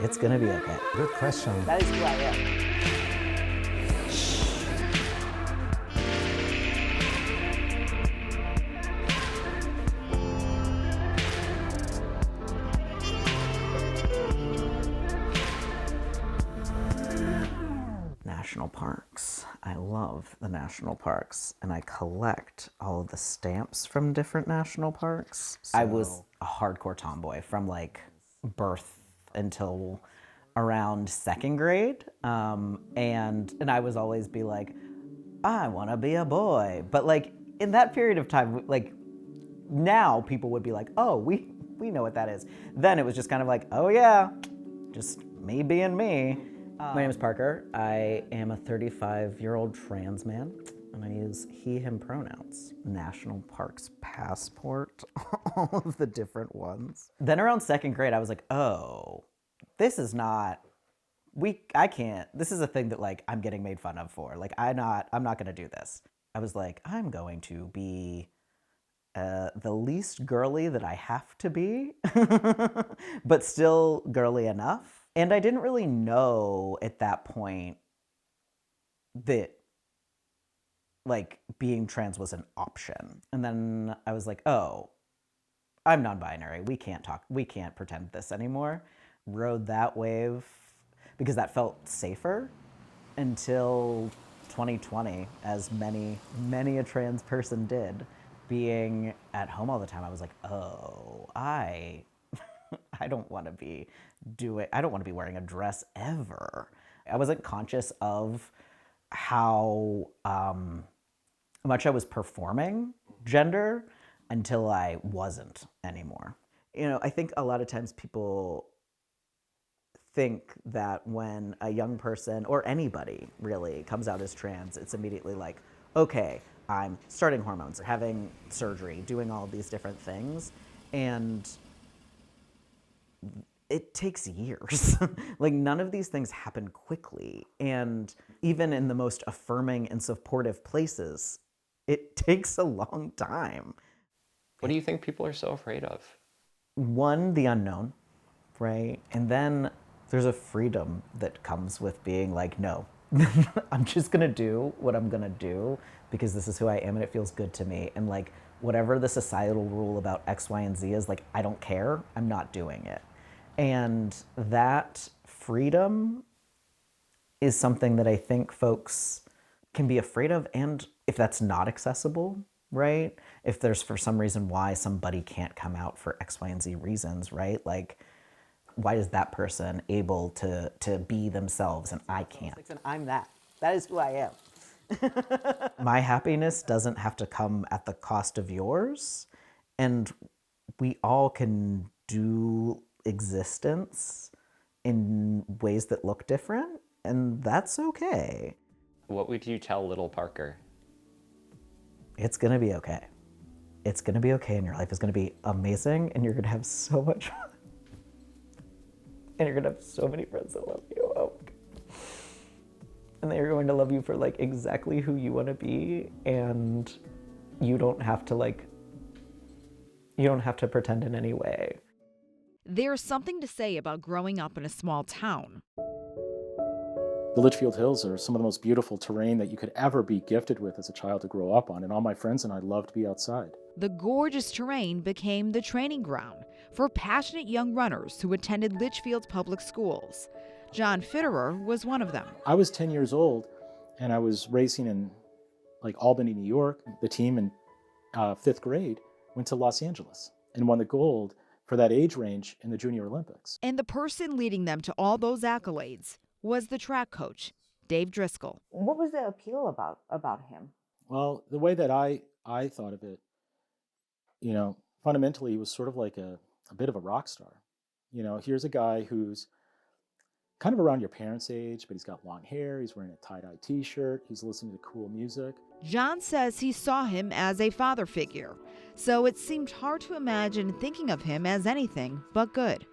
It's gonna be okay. Good question. That is who I am. National parks. I love the national parks, and I collect all of the stamps from different national parks. I was a hardcore tomboy from like birth until around second grade, and I was always be like, I want to be a boy, but like in that period of time, like now people would be like, oh, we know what that is. Then it was just kind of like, oh yeah, just me being me. My name is Parker. I am a 35-year-old trans man, and I use he, him pronouns. National Parks passport, all of the different ones. Then around second grade, I was like, oh, this is not, I can't, this is a thing that like I'm getting made fun of for. Like I'm not gonna do this. I was like, I'm going to be the least girly that I have to be, but still girly enough. And I didn't really know at that point that like being trans was an option. And then I was like, oh, I'm non-binary. We can't pretend this anymore. Rode that wave because that felt safer until 2020, as many a trans person did. Being at home all the time, I was like, oh, I don't want to be wearing a dress ever. I wasn't conscious of how much I was performing gender until I wasn't anymore. You know, I think a lot of times people think that when a young person or anybody really comes out as trans, it's immediately like, okay, I'm starting hormones, having surgery, doing all of these different things. And it takes years. Like none of these things happen quickly. And even in the most affirming and supportive places, it takes a long time. What do you think people are so afraid of? One, the unknown, right? And then there's a freedom that comes with being like, no, I'm just gonna do what I'm gonna do because this is who I am and it feels good to me. And like whatever the societal rule about X, Y, and Z is, like, I don't care, I'm not doing it. And that freedom is something that I think folks can be afraid of. And if that's not accessible, right? If there's for some reason why somebody can't come out for X, Y, and Z reasons, right? Like, why is that person able to be themselves and I can't? And I'm that. That is who I am. My happiness doesn't have to come at the cost of yours. And we all can do existence in ways that look different, and that's okay. What would you tell little Parker? It's gonna be okay. It's gonna be okay, and your life is gonna be amazing, and you're gonna have so much fun. And you're gonna have so many friends that love you. Oh. And they're going to love you for like exactly who you want to be, and you don't have to pretend in any way. There's something to say about growing up in a small town. The Litchfield Hills are some of the most beautiful terrain that you could ever be gifted with as a child to grow up on, and all my friends and I love to be outside. The gorgeous terrain became the training ground for passionate young runners who attended Litchfield's public schools. John Fitterer was one of them. I was 10 years old, and I was racing in like Albany, New York. The team in fifth grade went to Los Angeles and won the gold for that age range in the Junior Olympics. And the person leading them to all those accolades was the track coach, Dave Driscoll. What was the appeal about him? Well, the way that I thought of it, fundamentally, he was sort of like a bit of a rock star. Here's a guy who's kind of around your parents' age, but he's got long hair, he's wearing a tie-dye t-shirt, he's listening to cool music. John says he saw him as a father figure, so it seemed hard to imagine thinking of him as anything but good.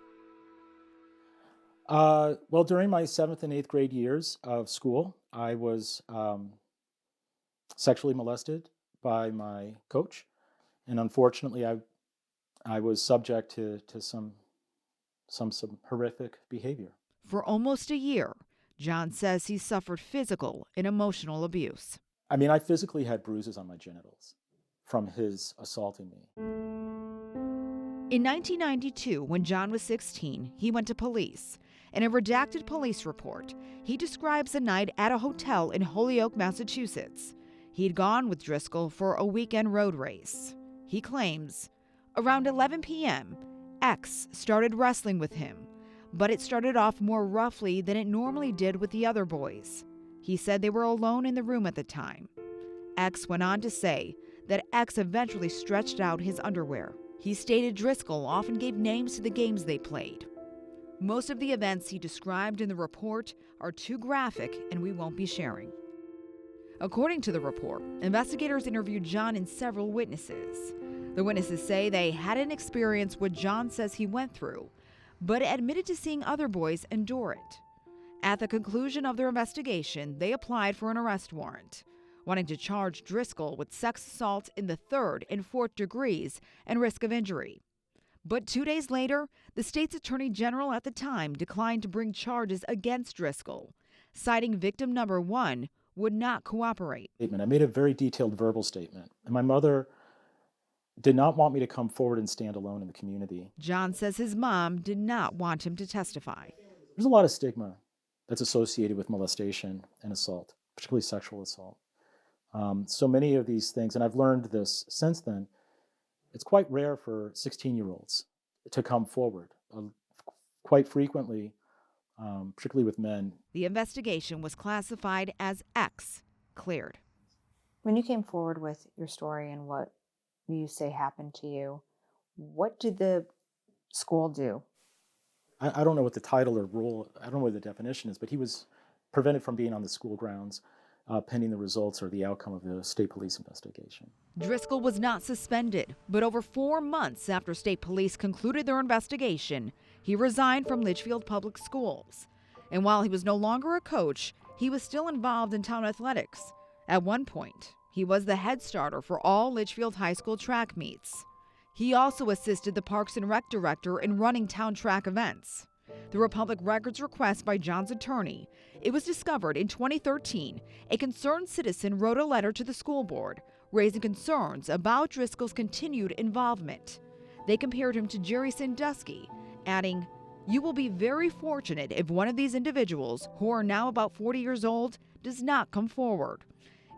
Well, during my 7th and 8th grade years of school, I was sexually molested by my coach. And unfortunately, I was subject to some horrific behavior. For almost a year, John says he suffered physical and emotional abuse. I mean, I physically had bruises on my genitals from his assaulting me. In 1992, when John was 16, he went to police. In a redacted police report, he describes a night at a hotel in Holyoke, Massachusetts. He'd gone with Driscoll for a weekend road race. He claims, around 11 p.m., X started wrestling with him, but it started off more roughly than it normally did with the other boys. He said they were alone in the room at the time. X went on to say that X eventually stretched out his underwear. He stated Driscoll often gave names to the games they played. Most of the events he described in the report are too graphic and we won't be sharing. According to the report, investigators interviewed John and several witnesses. The witnesses say they hadn't experienced what John says he went through, but admitted to seeing other boys endure it. At the conclusion of their investigation, they applied for an arrest warrant, wanting to charge Driscoll with sex assault in the 3rd and 4th degrees and risk of injury. But 2 days later, the state's attorney general at the time declined to bring charges against Driscoll, citing victim number 1 would not cooperate. I made a very detailed verbal statement, and my mother did not want me to come forward and stand alone in the community. John says his mom did not want him to testify. There's a lot of stigma that's associated with molestation and assault, particularly sexual assault. So many of these things, and I've learned this since then, it's quite rare for 16-year-olds to come forward. Quite frequently, particularly with men. The investigation was classified as X, cleared. When you came forward with your story and what you say happened to you, what did the school do? I don't know what the title or rule, I don't know what the definition is, but he was prevented from being on the school grounds pending the results or the outcome of the state police investigation. Driscoll was not suspended, but over 4 months after state police concluded their investigation, he resigned from Litchfield Public Schools. And while he was no longer a coach, he was still involved in town athletics. At one point, he was the head starter for all Litchfield High School track meets. He also assisted the Parks and Rec director in running town track events. Through a public records request by John's attorney, it was discovered in 2013 a concerned citizen wrote a letter to the school board raising concerns about Driscoll's continued involvement. They compared him to Jerry Sandusky, adding, "You will be very fortunate if one of these individuals, who are now about 40 years old, does not come forward."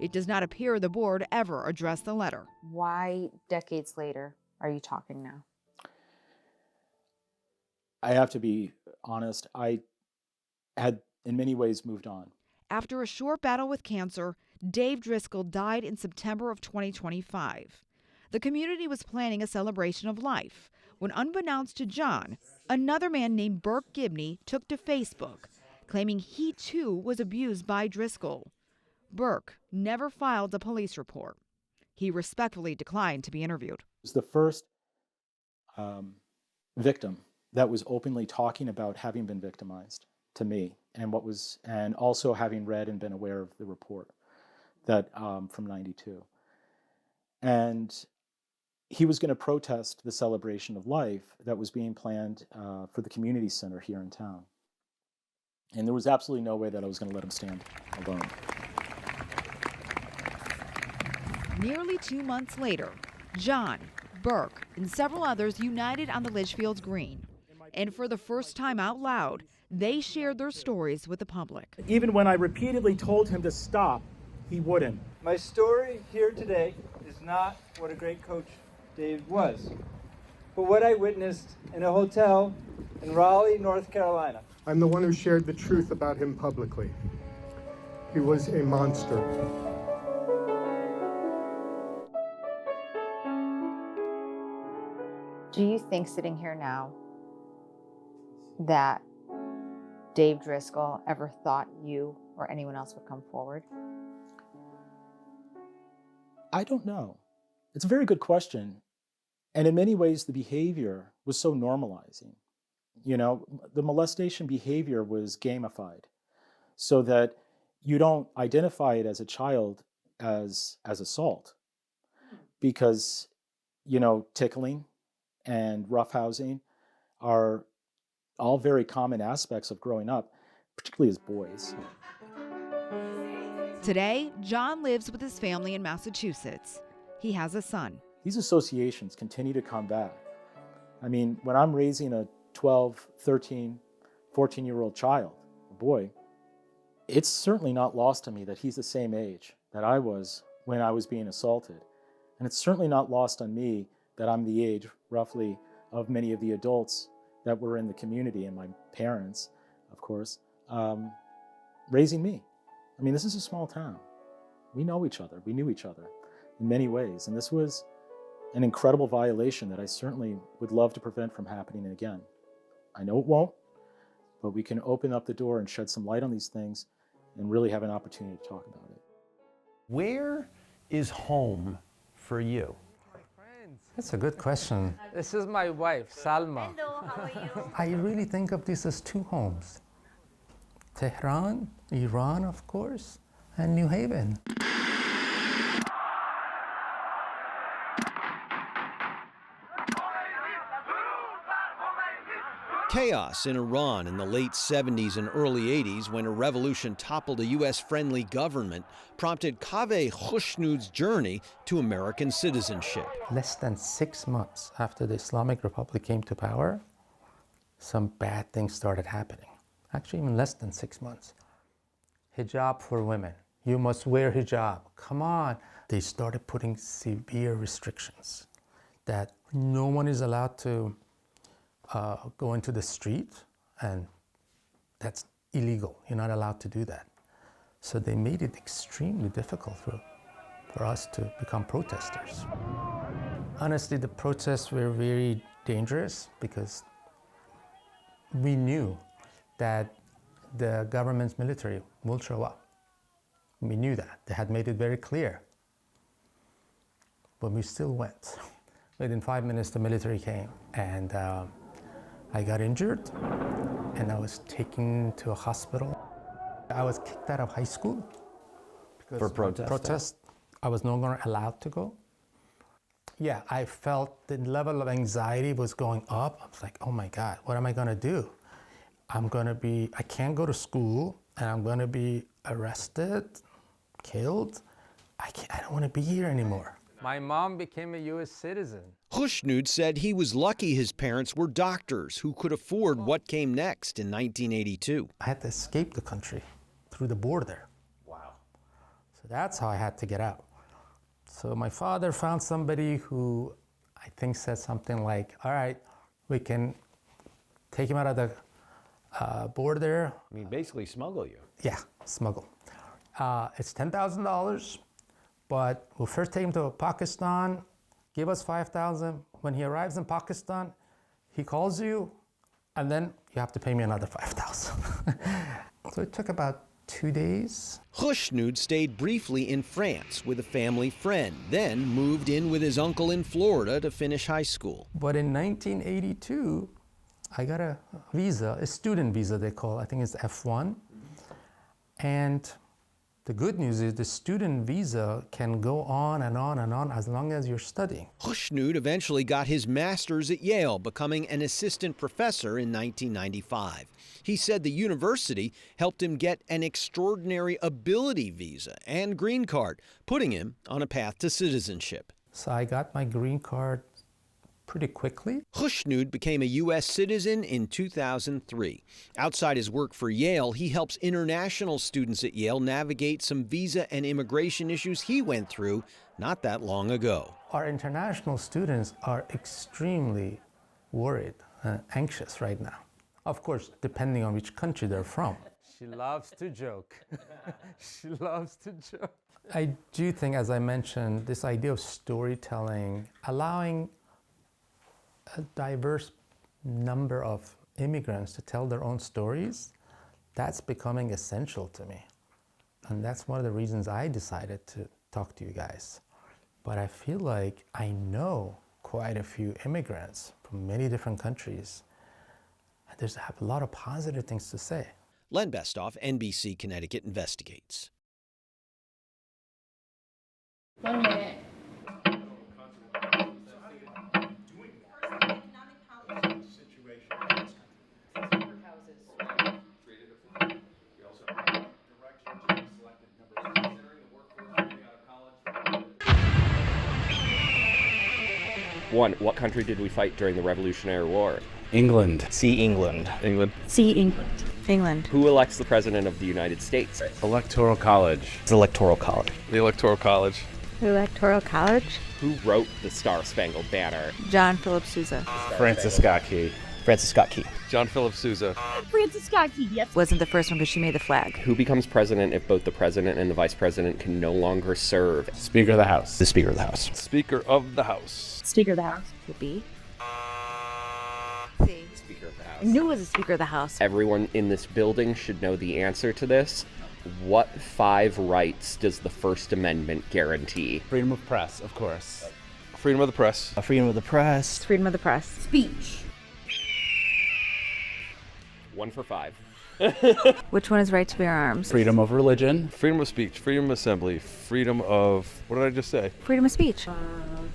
It does not appear the board ever addressed the letter. Why, decades later, are you talking now? I have to be honest, I had in many ways moved on. After a short battle with cancer, Dave Driscoll died in September of 2025. The community was planning a celebration of life when, unbeknownst to John, another man named Burke Gibney took to Facebook, claiming he too was abused by Driscoll. Burke never filed a police report. He respectfully declined to be interviewed. It was the first victim that was openly talking about having been victimized to me, and also having read and been aware of the report that from '92. And he was going to protest the celebration of life that was being planned for the community center here in town. And there was absolutely no way that I was going to let him stand alone. Nearly 2 months later, John, Burke, and several others united on the Litchfield's green. And for the first time out loud, they shared their stories with the public. Even when I repeatedly told him to stop, he wouldn't. My story here today is not what a great coach Dave was, but what I witnessed in a hotel in Raleigh, North Carolina. I'm the one who shared the truth about him publicly. He was a monster. Do you think, sitting here now, that Dave Driscoll ever thought you or anyone else would come forward? I don't know. It's a very good question. And in many ways, the behavior was so normalizing. You know, the molestation behavior was gamified so that you don't identify it as a child as assault, because, you know, tickling and roughhousing are all very common aspects of growing up, particularly as boys. Today, John lives with his family in Massachusetts. He has a son. These associations continue to come back. I mean, when I'm raising a 12, 13, 14-year-old child, a boy, it's certainly not lost to me that he's the same age that I was when I was being assaulted. And it's certainly not lost on me that I'm the age, roughly, of many of the adults that were in the community, and my parents, of course, raising me. I mean, this is a small town. We know each other. We knew each other in many ways. And this was an incredible violation that I certainly would love to prevent from happening again. I know it won't, but we can open up the door and shed some light on these things and really have an opportunity to talk about it. Where is home for you? That's a good question. This is my wife, Salma. Hello, how are you? I really think of this as two homes. Tehran, Iran, of course, and New Haven. Chaos in Iran in the late 70s and early 80s, when a revolution toppled a U.S.-friendly government, prompted Kaveh Khushnud's journey to American citizenship. Less than 6 months after the Islamic Republic came to power, some bad things started happening. Actually, even less than 6 months. Hijab for women. You must wear hijab. Come on. They started putting severe restrictions that no one is allowed to go into the street, and that's illegal. You're not allowed to do that. So they made it extremely difficult for us to become protesters. Honestly, the protests were very dangerous because we knew that the government's military will show up. We knew that. They had made it very clear. But we still went. Within 5 minutes, the military came, and I got injured, and I was taken to a hospital. I was kicked out of high school because for protest. I was no longer allowed to go. Yeah, I felt the level of anxiety was going up. I was like, oh my God, what am I gonna do? I can't go to school, and I'm gonna be arrested, killed. I don't wanna be here anymore. My mom became a U.S. citizen. Khushnud said he was lucky his parents were doctors who could afford what came next in 1982. I had to escape the country through the border. Wow. So that's how I had to get out. So my father found somebody who I think said something like, all right, we can take him out of the border. I mean, basically smuggle you. Yeah, smuggle. It's $10,000, but we'll first take him to Pakistan, give us $5,000. When he arrives in Pakistan, he calls you, and then you have to pay me another $5,000. So it took about 2 days. Khushnud stayed briefly in France with a family friend, then moved in with his uncle in Florida to finish high school. But in 1982, I got a visa, a student visa they call, I think it's F1. And the good news is the student visa can go on and on and on as long as you're studying. Khushnud eventually got his master's at Yale, becoming an assistant professor in 1995. He said the university helped him get an extraordinary ability visa and green card, putting him on a path to citizenship. So I got my green card pretty quickly. Khushnud became a U.S. citizen in 2003. Outside his work for Yale, he helps international students at Yale navigate some visa and immigration issues he went through not that long ago. Our international students are extremely worried and anxious right now. Of course, depending on which country they're from. She loves to joke. She loves to joke. I do think, as I mentioned, this idea of storytelling, allowing a diverse number of immigrants to tell their own stories, that's becoming essential to me. And that's one of the reasons I decided to talk to you guys. But I feel like I know quite a few immigrants from many different countries. And there's a lot of positive things to say. Len Bestoff, NBC Connecticut Investigates. 1 minute. 1. What country did we fight during the Revolutionary War? England. C. England. England. C. England. England. Who elects the President of the United States? Electoral College. It's Electoral College. The Electoral College. Electoral College. Who wrote the Star Spangled Banner? John Philip Sousa. Francis Scott Key. Francis Scott Key. John Philip Sousa. Francis Scott Key, yes. Wasn't the first one because she made the flag. Who becomes president if both the president and the vice president can no longer serve? Speaker of the House. The Speaker of the House. Speaker of the House. Speaker of the House. Would be. C. Speaker of the House. I knew it was a Speaker of the House. Everyone in this building should know the answer to this. What 5 rights does the First Amendment guarantee? Freedom of press, of course. Freedom of the press. Freedom of the press. Freedom of the press. Speech. 1 for 5. Which one is right to bear arms? Freedom of religion. Freedom of speech. Freedom of assembly. Freedom of... What did I just say? Freedom of speech.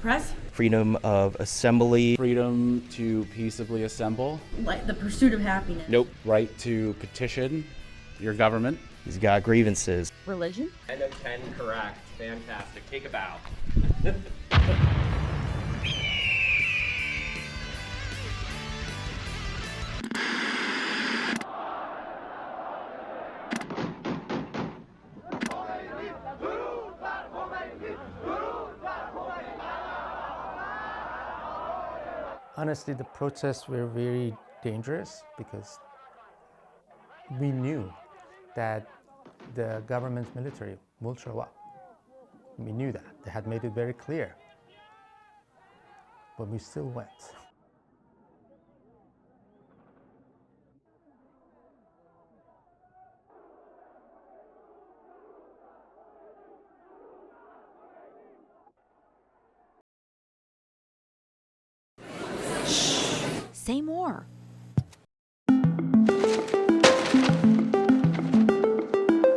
Press. Freedom of assembly. Freedom to peaceably assemble. Like the pursuit of happiness. Nope. Right to petition your government. He's got grievances. Religion. 10 of 10 correct. Fantastic. Take a bow. Honestly, the protests were very dangerous because we knew that the government's military will show up. We knew that. They had made it very clear. But we still went. Say more.